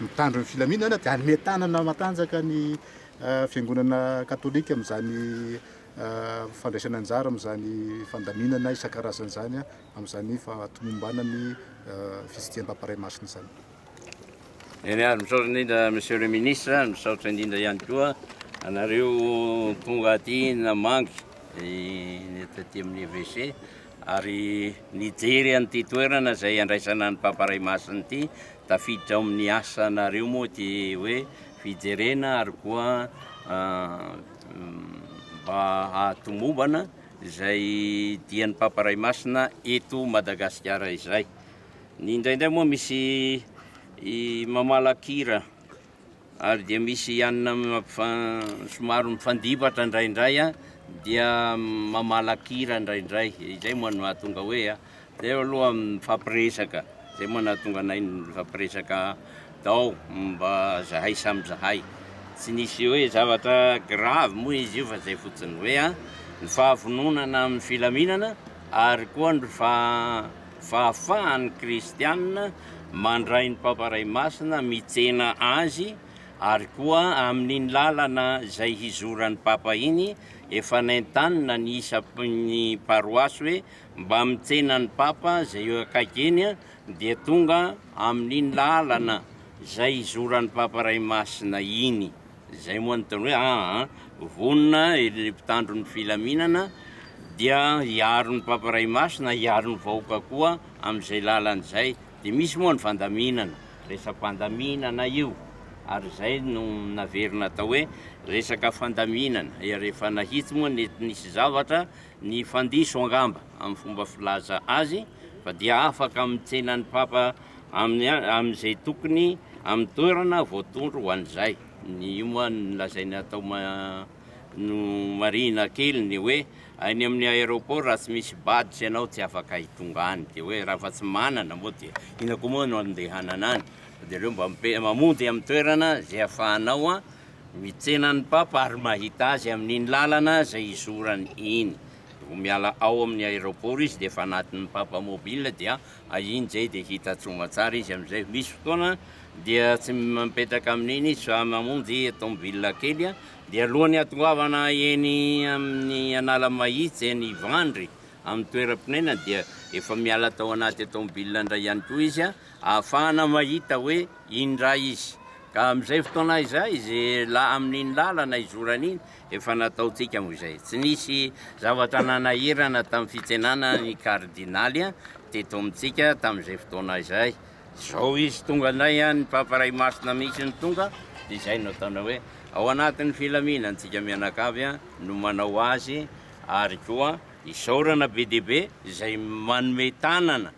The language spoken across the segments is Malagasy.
Mitandro ny filaminana dia hanome tanana matanjaka ny fiangonana katolika amin'izany fandraisana anjara amin'izany fandaminana isan-karazany zany amin'izany fahatomombanany fisidian'ny Papa Ray Masina izany. Eny ary misaotra indrindra monsieur le ministre, misaotra indrindra ihany koa anareo tonga aty namangy taty amin'ny EVC ary nijery an'ity toerana izay andraisana ny Papa Ray Masina ity, tafiditra ao amin'ny asanareo moa ty hoe fijerena ary koa mba hahatomombana izay dian'ny Papa Ray Masina eto Madagasikara izay. Ny indraindray moa misy mamalakira ary dia misy anina somary mifandibatra indraindray dia mamalakira indraindray, izay moa no hahatonga hoe dia aloha mifampiresaka, zay moa nahatonga anay mifampiresaka tao mba zahay samy zahay. Tsy nisy hoe zavatra grave moa izy io fa zay fotsiny hoe ny fahavononana amin'ny filaminana ary koa ny fahafahan'ny kristianina mandray ny Papa Ray Masina mitsena azy ary koa amin'iny lalana izay hizoran'ny Papa iny efa naintanina ny isaky paroasy hoe mba mitsena ny Papa izay eo akaiky eny dia tonga amin'iny lalana izay hizoran'ny Papa Ray Masina iny. Zay moa ny teny hoe vonona mpitandro ny filaminana dia hiaro ny Papa Ray Masina, hiaro ny vahoaka koa amin'izay lalan'izay. Dia misy moa ny fandaminana, resam-pandaminana io ary zay no naverina atao hoe resaka fandaminana. Rehefa nahitsy moa nisy zavatra ny fandiso angamba amin'ny fomba filaza azy fa dia afaka mitsena ny Papa amin'izay tokony amin'ny toerana voatondro ho an'izay. Io moa nolazainy atao no marina kely ny hoe any amin'ny aéroport raha tsy misy badge ianao tsy afaka hitonga any, dia hoe raha fa tsy manana moa dia ina koa moa no andehanana any. Dia reo mba mamonjy amin'ny toerana zay ahafahanao mitsena ny Papa ary mahita azy amin'iny lalana izay izorany iny. Vao miala ao amin'ny aéroport izy dia efa anatin'ny Papa mobile dia iny zay dia hita soamantsara izy amin'izay. Misy fotoana dia tsy mipetraka amin'iny izy fa mamonjy tomobile kely dia alohany ahatongavana eny amin'ny Analamahitsy eny Ivandry amin'ny toeram-pinena dia efa miala tao anaty tomobile indray ihany koa izy ahafahana mahita hoe indray izy. Ka amin'izay fotoana izay izy amin'iny lalana izorany iny efa nataontsika moa izay. Tsy nisy zavatra nanahirana tamin'ny fitsenana ny kardinaly teto amintsika tamin'izay fotoana izay. Zao izy tonga anay ny Papa Ray Masina mihitsy ny tonga dia izay no ataona hoe ao anatin'ny filaminana antsika mianakavy no manao azy ary koa isaorana be dia be izay manome tanana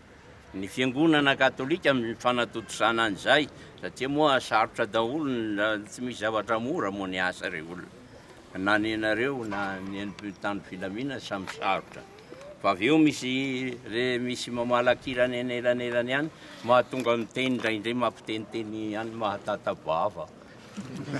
ny fiangonana katolika amin'ny fanatotosana an'izay satria moa sarotra daholo tsy misy zavatra mora moa ny asa reo olona na ny anareo na ny mpitandro filaminana samy sarotra. Fa avy eo misy mamalakira ny anelanelany ihany mahatonga miteny indraindray mampiteniteny ihany mahatatavava.